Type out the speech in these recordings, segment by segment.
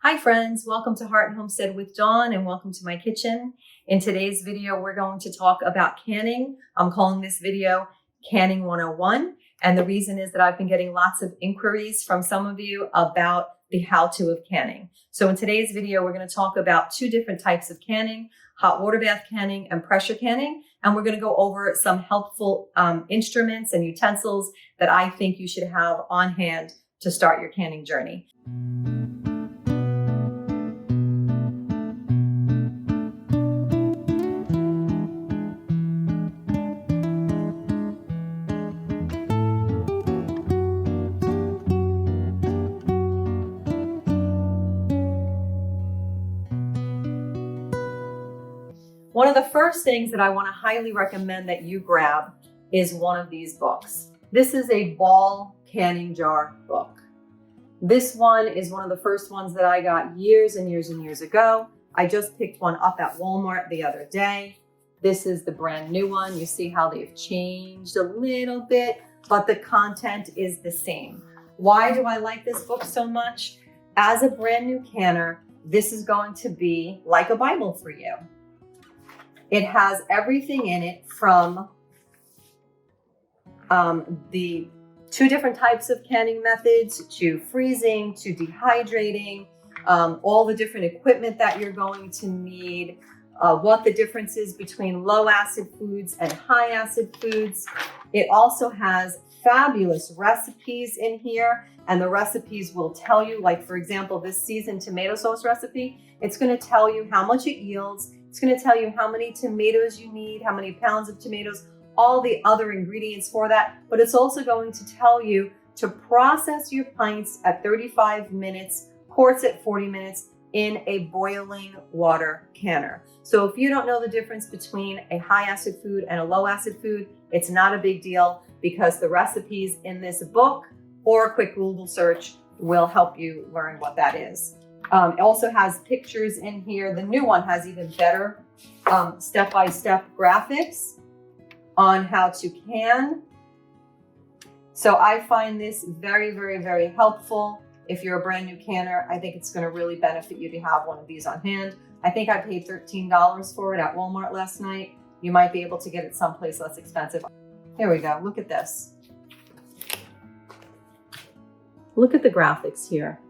Hi friends, welcome to Heart and Homestead with Dawn and welcome to my kitchen. In today's video, we're going to talk about canning. I'm calling this video Canning 101. And the reason is that I've been getting lots of inquiries from some of you about the how-to of canning. So in today's video, we're going to talk about two different types of canning, hot water bath canning and pressure canning. And we're going to go over some helpful instruments and utensils that I think you should have on hand to start your canning journey. One of the first things that I want to highly recommend that you grab is one of these books. This is a ball canning jar book. This one is one of the first ones that I got years and years and years ago. I just picked one up at Walmart the other day. This is the brand new one. You see how they've changed a little bit, but the content is the same. Why do I like this book so much? As a brand new canner, this is going to be like a Bible for you. It has everything in it from the two different types of canning methods to freezing, to dehydrating, all the different equipment that you're going to need, what the difference is between low acid foods and high acid foods. It also has fabulous recipes in here, and the recipes will tell you, like for example, this seasoned tomato sauce recipe, it's going to tell you how much it yields. It's going to tell you how many tomatoes you need, how many pounds of tomatoes, all the other ingredients for that. But it's also going to tell you to process your pints at 35 minutes, quarts at 40 minutes in a boiling water canner. So if you don't know the difference between a high acid food and a low acid food, it's not a big deal because the recipes in this book or a quick Google search will help you learn what that is. It also has pictures in here. The new one has even better step-by-step graphics on how to can. So I find this very, very, very helpful. If you're a brand new canner, I think it's going to really benefit you to have one of these on hand. I think I paid $13 for it at Walmart last night. You might be able to get it someplace less expensive. Here we go. Look at this. Look at the graphics here.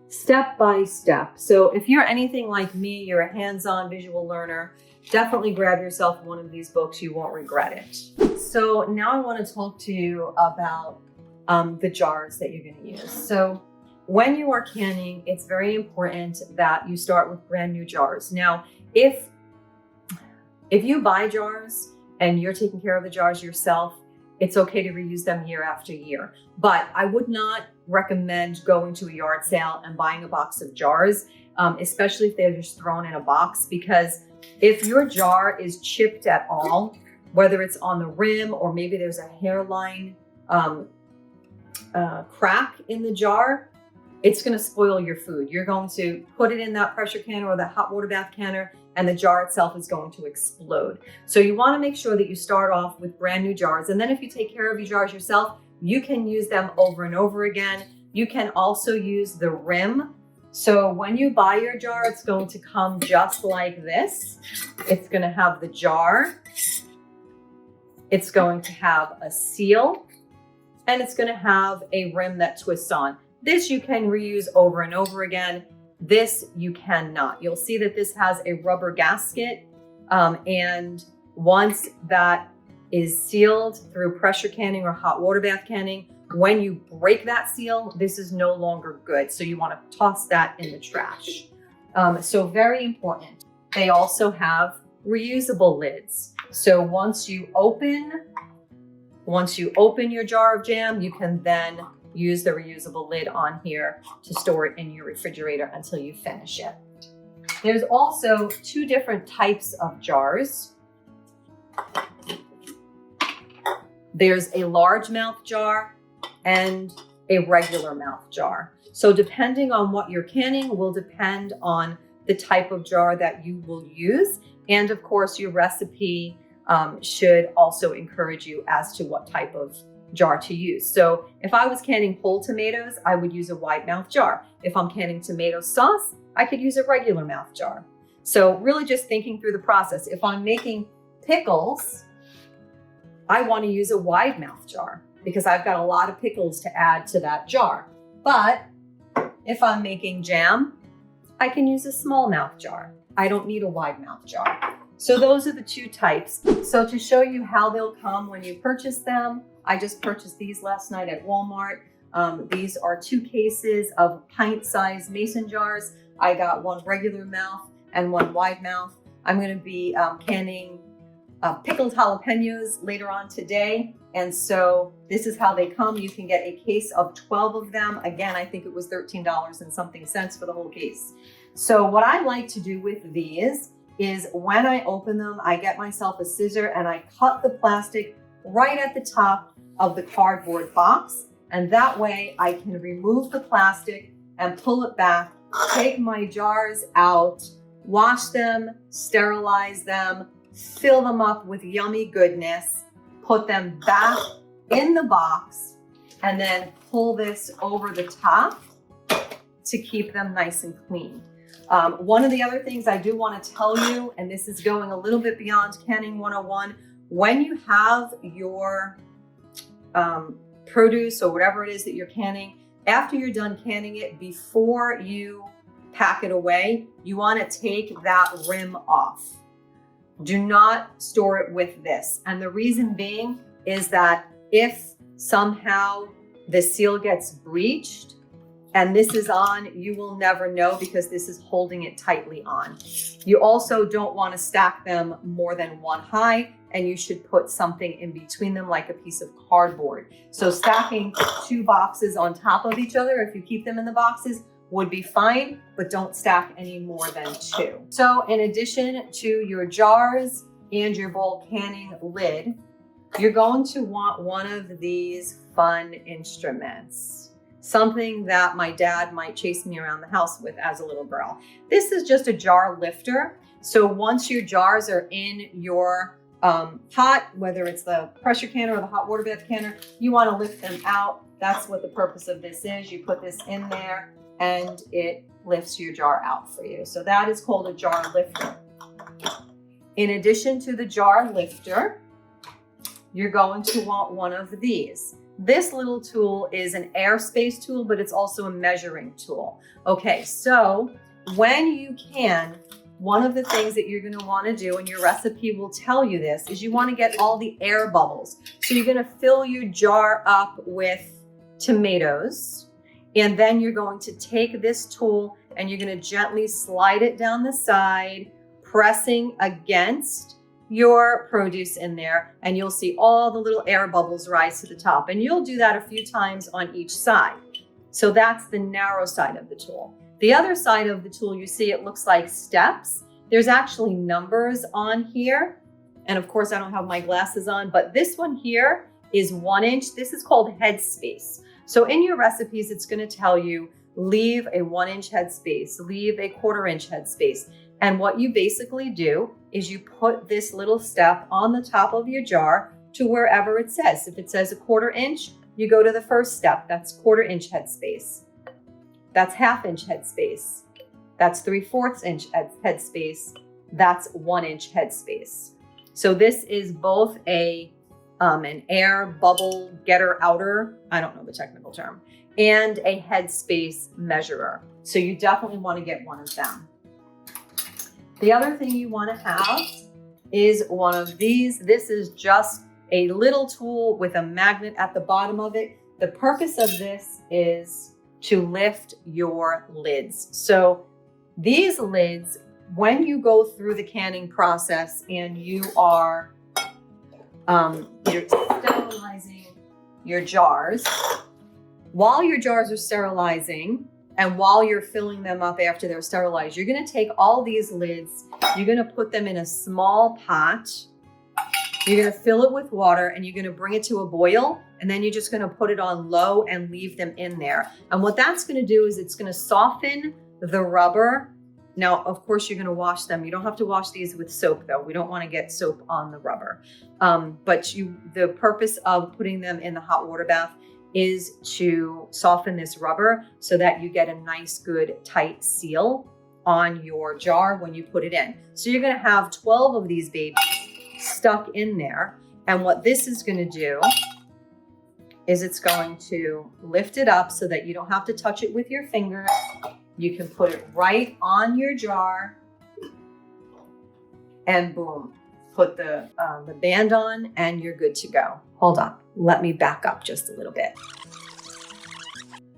Step by step. So if you're anything like me, you're a hands-on visual learner, definitely grab yourself one of these books. You won't regret it. So now I want to talk to you about the jars that you're going to use. So when you are canning, it's very important that you start with brand new jars. Now, if you buy jars and you're taking care of the jars yourself, it's okay to reuse them year after year. But I would not recommend going to a yard sale and buying a box of jars, especially if they're just thrown in a box, because if your jar is chipped at all, whether it's on the rim or maybe there's a hairline crack in the jar, it's going to spoil your food. You're going to put it in that pressure canner or that hot water bath canner, and the jar itself is going to explode. So you want to make sure that you start off with brand new jars. And then if you take care of your jars yourself, you can use them over and over again. You can also use the rim. So when you buy your jar, it's going to come just like this. It's going to have the jar. It's going to have a seal, and it's going to have a rim that twists on. This you can reuse over and over again. This you cannot. You'll see that this has a rubber gasket, and once that is sealed through pressure canning or hot water bath canning, when you break that seal, this is no longer good. So you want to toss that in the trash. So very important. They also have reusable lids. So once you open your jar of jam, you can then use the reusable lid on here to store it in your refrigerator until you finish it. There's also two different types of jars. There's a large mouth jar and a regular mouth jar. So depending on what you're canning will depend on the type of jar that you will use. And of course, your recipe should also encourage you as to what type of jar to use. So if I was canning whole tomatoes, I would use a wide mouth jar. If I'm canning tomato sauce, I could use a regular mouth jar. So really just thinking through the process. If I'm making pickles, I want to use a wide mouth jar because I've got a lot of pickles to add to that jar. But if I'm making jam, I can use a small mouth jar. I don't need a wide mouth jar. So those are the two types. So to show you how they'll come when you purchase them, I just purchased these last night at Walmart. These are 2 cases of pint-sized mason jars. I got one regular mouth and one wide mouth. I'm going to be canning pickled jalapenos later on today. And so this is how they come. You can get a case of 12 of them. Again, I think it was $13 and something cents for the whole case. So what I like to do with these is when I open them, I get myself a scissor and I cut the plastic right at the top of the cardboard box. And that way I can remove the plastic and pull it back, take my jars out, wash them, sterilize them, fill them up with yummy goodness, put them back in the box, and then pull this over the top to keep them nice and clean. One of the other things I do want to tell you, and this is going a little bit beyond Canning 101, when you have your produce or whatever it is that you're canning, after you're done canning it, before you pack it away, you want to take that rim off. Do not store it with this. And the reason being is that if somehow the seal gets breached and this is on, you will never know because this is holding it tightly on. You also don't want to stack them more than one high, and you should put something in between them like a piece of cardboard. So stacking 2 boxes on top of each other, if you keep them in the boxes, would be fine, but don't stack any more than 2. So in addition to your jars and your bulk canning lid, you're going to want one of these fun instruments. Something that my dad might chase me around the house with as a little girl. This is just a jar lifter. So once your jars are in your pot, whether it's the pressure canner or the hot water bath canner, you want to lift them out. That's what the purpose of this is. You put this in there and it lifts your jar out for you. So that is called a jar lifter. In addition to the jar lifter, you're going to want one of these. This little tool is an airspace tool, but it's also a measuring tool. Okay, so when you can, one of the things that you're going to want to do, and your recipe will tell you this, is you want to get all the air bubbles. So you're going to fill your jar up with tomatoes, and then you're going to take this tool and you're going to gently slide it down the side, pressing against your produce in there, and you'll see all the little air bubbles rise to the top. And you'll do that a few times on each side. So that's the narrow side of the tool. The other side of the tool, you see it looks like steps. There's actually numbers on here. And of course, I don't have my glasses on, but this one here is 1 inch. This is called headspace. So in your recipes, it's going to tell you leave a 1 inch headspace, leave a 1/4 inch headspace. And what you basically do is you put this little step on the top of your jar to wherever it says. If it says a 1/4 inch, you go to the first step. That's 1/4 inch headspace. That's 1/2 inch headspace. That's 3/4 inch headspace. That's 1 inch headspace. So this is both an air bubble getter outer, I don't know the technical term, and a headspace measurer. So you definitely want to get one of them. The other thing you want to have is one of these. This is just a little tool with a magnet at the bottom of it. The purpose of this is to lift your lids. So these lids, when you go through the canning process and you are you're sterilizing your jars, while your jars are sterilizing, and while you're filling them up after they're sterilized, you're going to take all these lids, you're going to put them in a small pot, you're going to fill it with water, and you're going to bring it to a boil, and then you're just going to put it on low and leave them in there. And what that's going to do is it's going to soften the rubber Now, of course, you're going to wash them. You don't have to wash these with soap, though. We don't want to get soap on the rubber. But the purpose of putting them in the hot water bath is to soften this rubber so that you get a nice, good, tight seal on your jar when you put it in. So you're going to have 12 of these babies stuck in there. And what this is going to do is it's going to lift it up so that you don't have to touch it with your fingers. You can put it right on your jar and boom, put the band on and you're good to go. Hold on, let me back up just a little bit.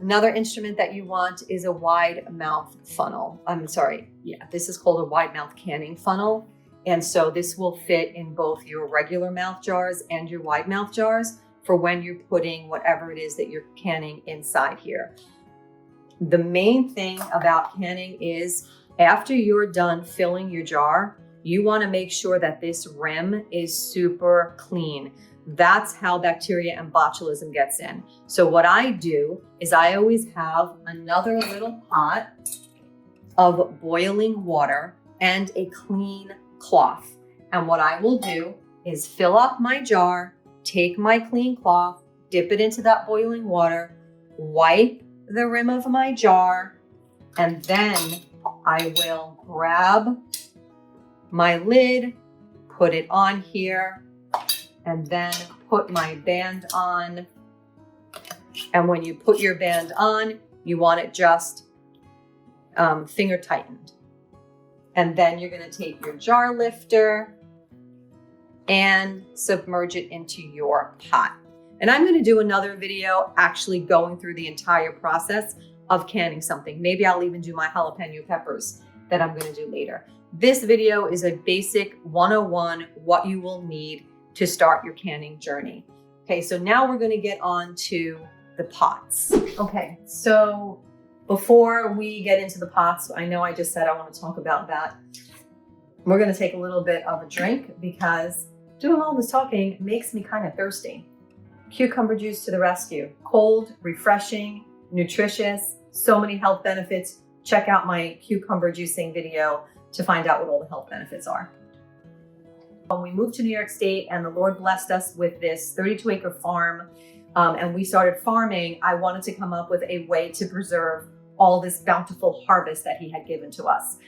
Another instrument that you want is a wide mouth funnel. This is called a wide mouth canning funnel. And so this will fit in both your regular mouth jars and your wide mouth jars for when you're putting whatever it is that you're canning inside here. The main thing about canning is after you're done filling your jar, you want to make sure that this rim is super clean. That's how bacteria and botulism gets in. So what I do is I always have another little pot of boiling water and a clean cloth. And what I will do is fill up my jar, take my clean cloth, dip it into that boiling water, wipe the rim of my jar, and then I will grab my lid, put it on here, and then put my band on. And when you put your band on, you want it just finger tightened. And then you're going to take your jar lifter and submerge it into your pot. And I'm going to do another video actually going through the entire process of canning something. Maybe I'll even do my jalapeno peppers that I'm going to do later. This video is a basic 101, what you will need to start your canning journey. Okay, so now we're going to get on to the pots. Okay, so before we get into the pots, I know I just said I want to talk about that. We're going to take a little bit of a drink because doing all this talking makes me kind of thirsty. Cucumber juice to the rescue. Cold, refreshing, nutritious, so many health benefits. Check out my cucumber juicing video to find out what all the health benefits are. When we moved to New York State and the Lord blessed us with this 32-acre farm and we started farming, I wanted to come up with a way to preserve all this bountiful harvest that he had given to us.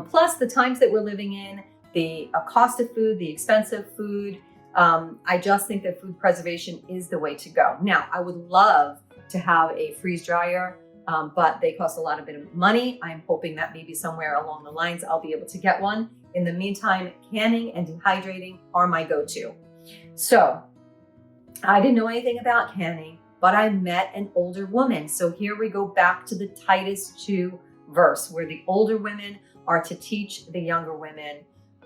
Plus the times that we're living in, the cost of food, the expensive food, I just think that food preservation is the way to go. Now, I would love to have a freeze dryer, but they cost a lot of bit of money. I'm hoping that maybe somewhere along the lines I'll be able to get one. In the meantime, canning and dehydrating are my go-to. So I didn't know anything about canning, but I met an older woman. So here we go back to the Titus 2 verse, where the older women are to teach the younger women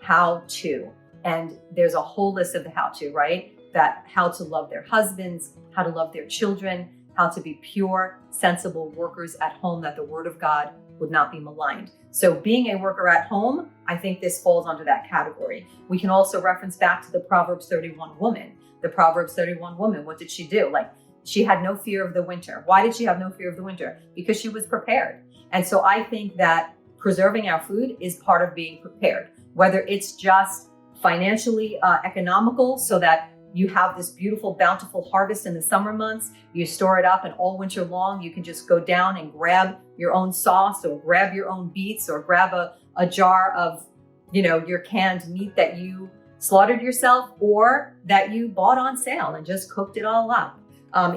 how to. And there's a whole list of the how to, right? That how to love their husbands, how to love their children, how to be pure, sensible workers at home, that the word of God would not be maligned. So being a worker at home, I think this falls under that category. We can also reference back to the Proverbs 31 woman. The Proverbs 31 woman, what did she do? Like, she had no fear of the winter. Why did she have no fear of the winter? Because she was prepared. And so I think that preserving our food is part of being prepared, whether it's just financially economical so that you have this beautiful, bountiful harvest in the summer months. You store it up, and all winter long, you can just go down and grab your own sauce or grab your own beets or grab a jar of, your canned meat that you slaughtered yourself or that you bought on sale and just cooked it all up.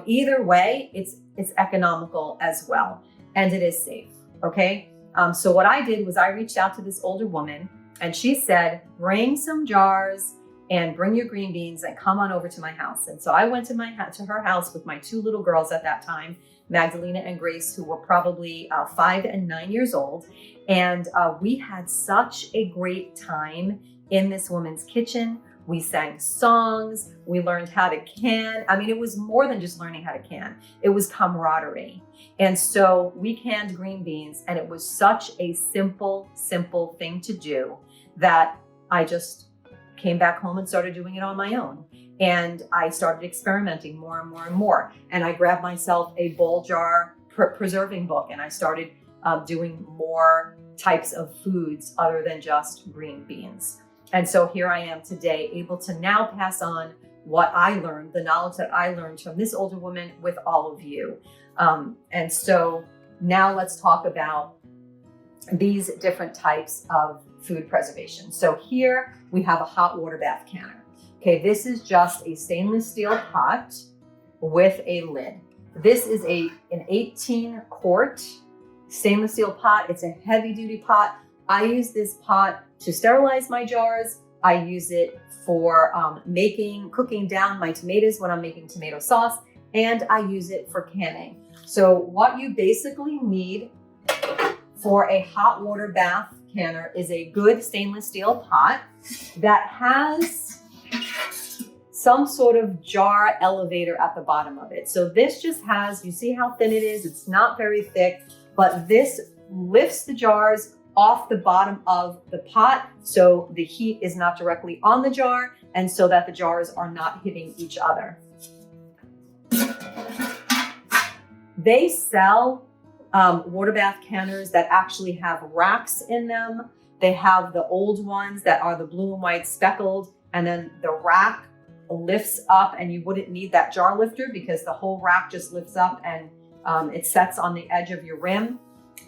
Either way, it's economical as well, and it is safe. Okay. So what I did was I reached out to this older woman, and she said, bring some jars and bring your green beans and come on over to my house. And so I went to her house with my two little girls at that time, Magdalena and Grace, who were probably 5 and 9 years old. And we had such a great time in this woman's kitchen. We sang songs. We learned how to can. I mean, it was more than just learning how to can. It was camaraderie. And so we canned green beans, and it was such a simple thing to do that I just came back home and started doing it on my own. And I started experimenting more and more and more. And I grabbed myself a bowl jar preserving book, and I started doing more types of foods other than just green beans. And so here I am today, able to now pass on what I learned, the knowledge that I learned from this older woman with all of you. And so now let's talk about these different types of food preservation. So here we have a hot water bath canner. Okay, this is just a stainless steel pot with a lid. This is an 18 quart stainless steel pot. It's a heavy duty pot. I use this pot to sterilize my jars. I use it for cooking down my tomatoes when I'm making tomato sauce, and I use it for canning. So what you basically need for a hot water bath canner is a good stainless steel pot that has some sort of jar elevator at the bottom of it. So this just has, you see how thin it is? It's not very thick, but this lifts the jars off the bottom of the pot so the heat is not directly on the jar and so that the jars are not hitting each other. They sell water bath canners that actually have racks in them. They have the old ones that are the blue and white speckled, and then the rack lifts up and you wouldn't need that jar lifter because the whole rack just lifts up and it sets on the edge of your rim.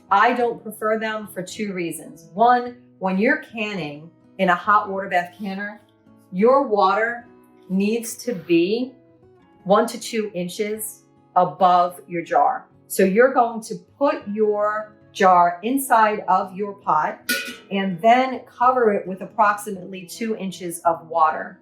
I don't prefer them for two reasons. One, when you're canning in a hot water bath canner, your water needs to be 1 to 2 inches above your jar. So you're going to put your jar inside of your pot and then cover it with approximately 2 inches of water.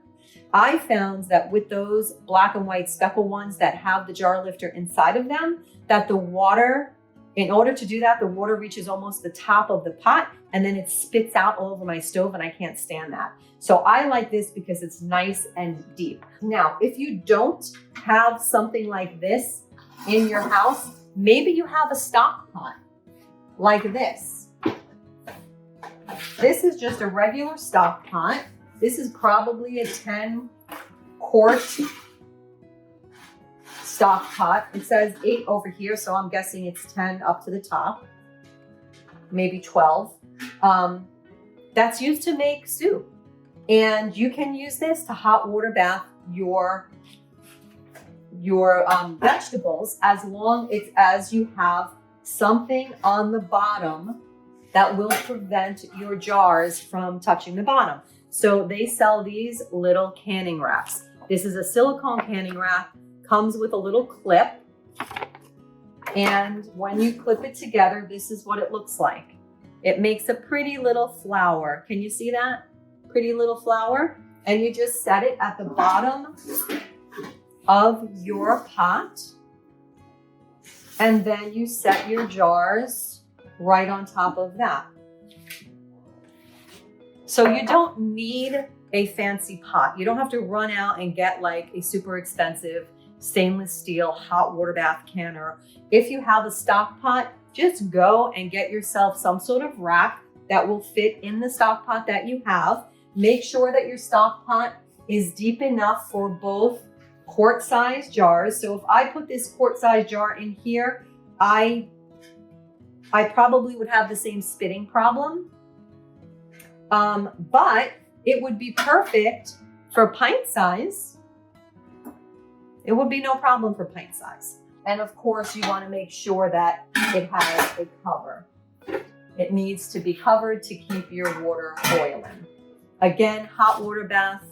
I found that with those black and white speckle ones that have the jar lifter inside of them, that the water, in order to do that, the water reaches almost the top of the pot and then it spits out all over my stove and I can't stand that. So I like this because it's nice and deep. Now, if you don't have something like this in your house, maybe you have a stock pot like this. This is just a regular stock pot. This is probably a 10 quart stock pot. It says 8 over here, so I'm guessing it's 10 up to the top, maybe 12. That's used to make soup. And you can use this to hot water bath your vegetables as long as you have something on the bottom that will prevent your jars from touching the bottom. So they sell these little canning wraps. This is a silicone canning wrap, comes with a little clip. And when you clip it together, this is what it looks like. It makes a pretty little flower. Can you see that? Pretty little flower. And you just set it at the bottom of your pot. And then you set your jars right on top of that. So you don't need a fancy pot. You don't have to run out and get like a super expensive stainless steel hot water bath canner. If you have a stock pot, just go and get yourself some sort of rack that will fit in the stock pot that you have. Make sure that your stock pot is deep enough for both quart-sized jars. So if I put this quart-sized jar in here, I probably would have the same spitting problem. But it would be perfect for pint size. It would be no problem for pint size. And of course, you want to make sure that it has a cover. It needs to be covered to keep your water boiling. Again, hot water bath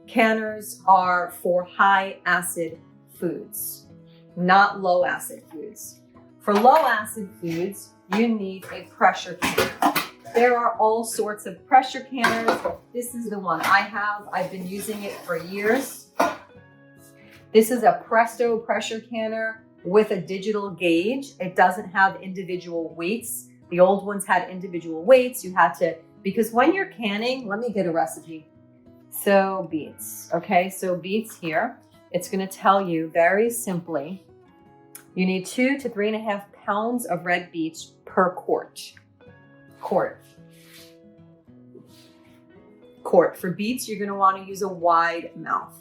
canners are for high acid foods, not low acid foods. For low acid foods, you need a pressure canner. There are all sorts of pressure canners. This is the one I have. I've been using it for years. This is a Presto pressure canner with a digital gauge. It doesn't have individual weights. The old ones had individual weights. You had to, because when you're canning, let me get a recipe. So beets, okay? So beets here, it's gonna tell you very simply, you need 2 to 3.5 pounds of red beets per quart. For beets, you're gonna wanna use a wide mouth,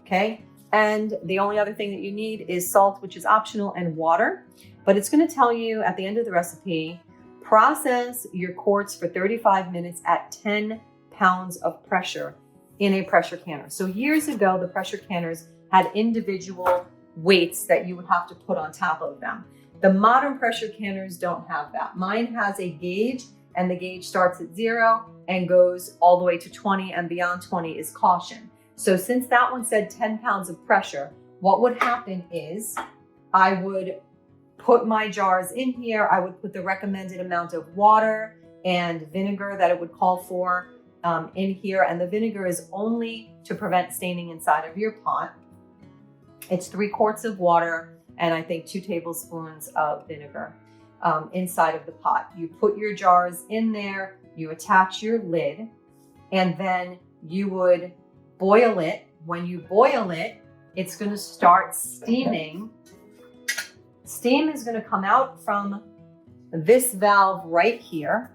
okay? And the only other thing that you need is salt, which is optional, and water. But it's gonna tell you at the end of the recipe Process your quartz for 35 minutes at 10 pounds of pressure in a pressure canner. So years ago, the pressure canners had individual weights that you would have to put on top of them. The modern pressure canners don't have that. Mine has a gauge, and the gauge starts at 0 and goes all the way to 20, and beyond 20 is caution. So since that one said 10 pounds of pressure, what would happen is I would put my jars in here. I would put the recommended amount of water and vinegar that it would call for in here. And the vinegar is only to prevent staining inside of your pot. It's 3 quarts of water and I think 2 tablespoons of vinegar inside of the pot. You put your jars in there, you attach your lid, and then you would boil it. When you boil it, it's going to start steaming. Steam is going to come out from this valve right here.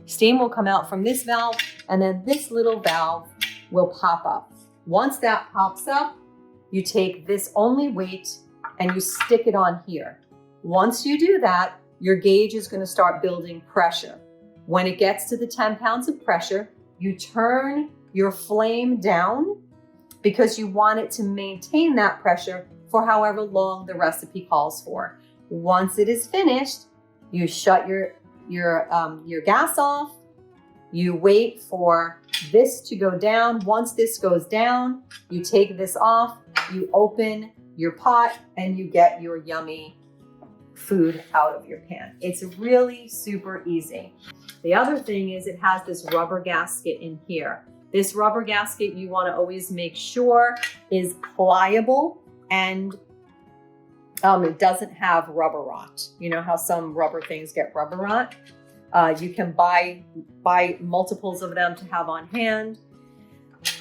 Steam will come out from this valve, and then this little valve will pop up. Once that pops up, you take this only weight and you stick it on here. Once you do that, your gauge is going to start building pressure. When it gets to the 10 pounds of pressure, you turn your flame down because you want it to maintain that pressure for however long the recipe calls for. Once it is finished, you shut your gas off. You wait for this to go down. Once this goes down, you take this off, you open your pot, and you get your yummy food out of your pan. It's really super easy. The other thing is it has this rubber gasket in here. This rubber gasket you want to always make sure is pliable and it doesn't have rubber rot. You know how some rubber things get rubber rot? You can buy multiples of them to have on hand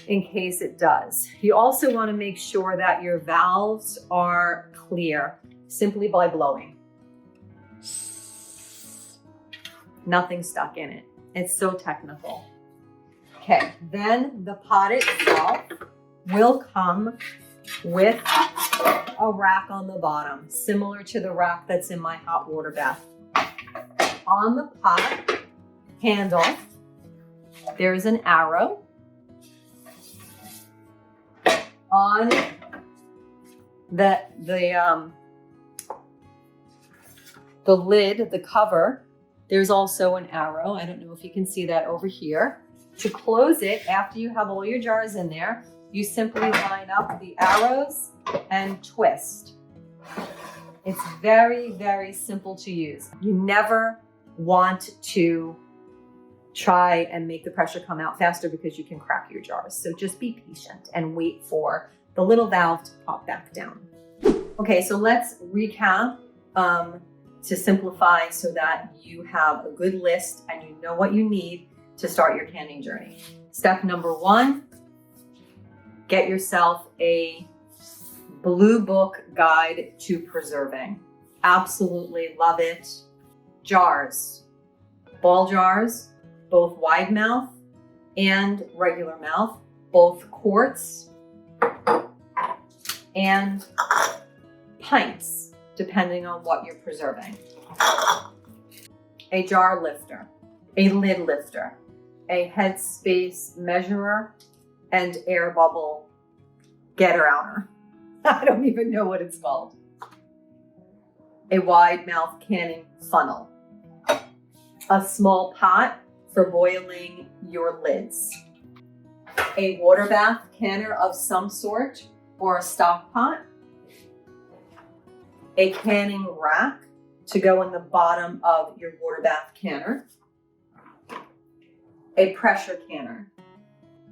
in case it does. You also want to make sure that your valves are clear simply by blowing. Nothing stuck in it. It's so technical. Okay, then the pot itself will come with a rack on the bottom, similar to the rack that's in my hot water bath. On the pot handle, there's an arrow. On the lid, the cover, there's also an arrow. I don't know if you can see that over here. To close it, after you have all your jars in there, you simply line up the arrows and twist. It's very, very simple to use. You never want to try and make the pressure come out faster because you can crack your jars. So just be patient and wait for the little valve to pop back down. Okay, so let's recap to simplify so that you have a good list and you know what you need to start your canning journey. Step number 1, get yourself a Blue Book guide to preserving. Absolutely love it. Jars, ball jars, both wide mouth and regular mouth, both quarts and pints, depending on what you're preserving. A jar lifter, a lid lifter, a headspace measurer, and air bubble getter outer. I don't even know what it's called. A wide mouth canning funnel, a small pot for boiling your lids, a water bath canner of some sort or a stock pot, a canning rack to go in the bottom of your water bath canner, a pressure canner.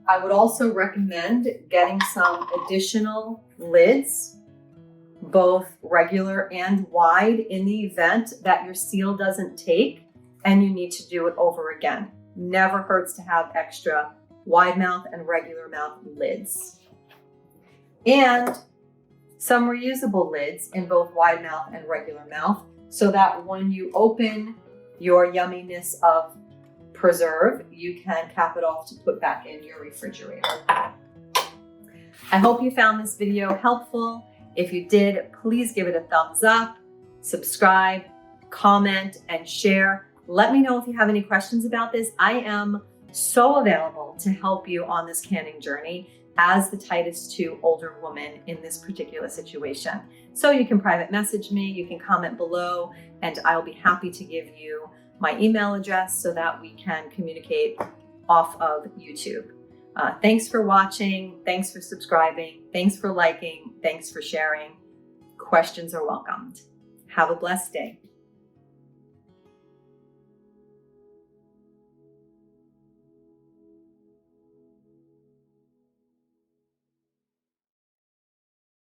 I would also recommend getting some additional lids, both regular and wide, in the event that your seal doesn't take and you need to do it over again. Never hurts to have extra wide mouth and regular mouth lids. And some reusable lids in both wide mouth and regular mouth, so that when you open your yumminess of preserve, you can cap it off to put back in your refrigerator. I hope you found this video helpful. If you did, please give it a thumbs up, subscribe, comment, and share. Let me know if you have any questions about this. I am so available to help you on this canning journey as the Titus 2 older woman in this particular situation. So you can private message me, you can comment below, and I'll be happy to give you my email address so that we can communicate off of YouTube. Thanks for watching. Thanks for subscribing. Thanks for liking. Thanks for sharing. Questions are welcomed. Have a blessed day.